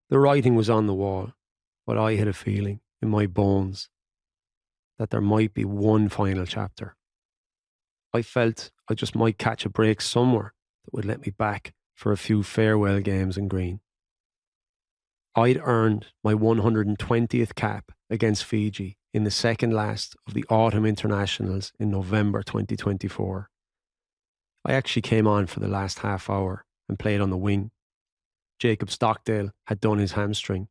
The writing was on the wall, but I had a feeling in my bones that there might be one final chapter. I felt I just might catch a break somewhere that would let me back for a few farewell games in green. I'd earned my 120th cap against Fiji in the second last of the autumn internationals in November 2024. I actually came on for the last half hour and played on the wing. Jacob Stockdale had done his hamstring,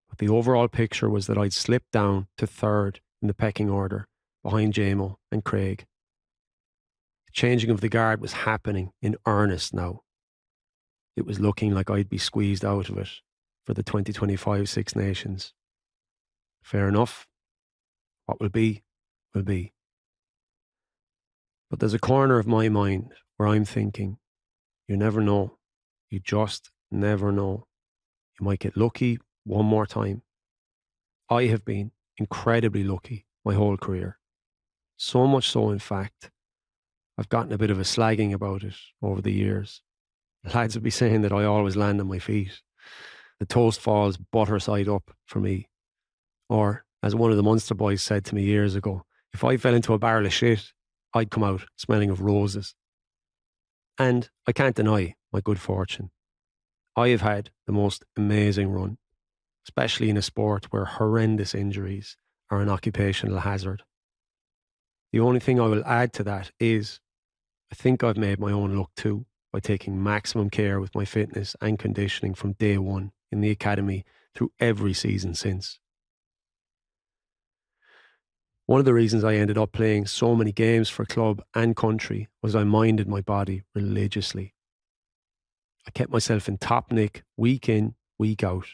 but the overall picture was that I'd slipped down to third in the pecking order behind Jamo and Craig. The changing of the guard was happening in earnest now. It was looking like I'd be squeezed out of it for the 2025 Six Nations. Fair enough. What will be, will be. But there's a corner of my mind where I'm thinking, you never know. You just never know. You might get lucky one more time. I have been incredibly lucky my whole career. So much so, in fact, I've gotten a bit of a slagging about it over the years. Lads would be saying that I always land on my feet. The toast falls butter side up for me. Or, as one of the Munster boys said to me years ago, if I fell into a barrel of shit, I'd come out smelling of roses. And I can't deny my good fortune. I have had the most amazing run, especially in a sport where horrendous injuries are an occupational hazard. The only thing I will add to that is I think I've made my own luck too by taking maximum care with my fitness and conditioning from day one in the academy through every season since. One of the reasons I ended up playing so many games for club and country was I minded my body religiously. I kept myself in top nick week in, week out,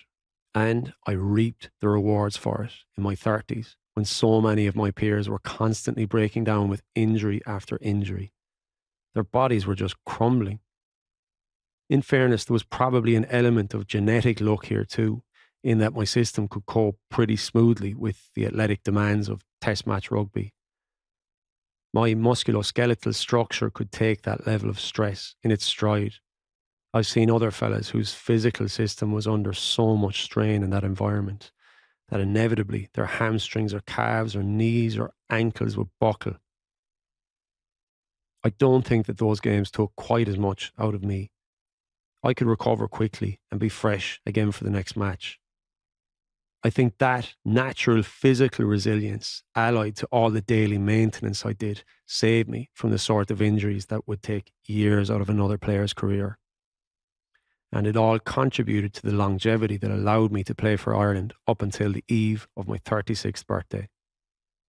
and I reaped the rewards for it in my 30s when so many of my peers were constantly breaking down with injury after injury. Their bodies were just crumbling. In fairness, there was probably an element of genetic luck here too, in that my system could cope pretty smoothly with the athletic demands of test match rugby. My musculoskeletal structure could take that level of stress in its stride. I've seen other fellas whose physical system was under so much strain in that environment that inevitably their hamstrings or calves or knees or ankles would buckle. I don't think that those games took quite as much out of me. I could recover quickly and be fresh again for the next match. I think that natural physical resilience, allied to all the daily maintenance I did, saved me from the sort of injuries that would take years out of another player's career. And it all contributed to the longevity that allowed me to play for Ireland up until the eve of my 36th birthday.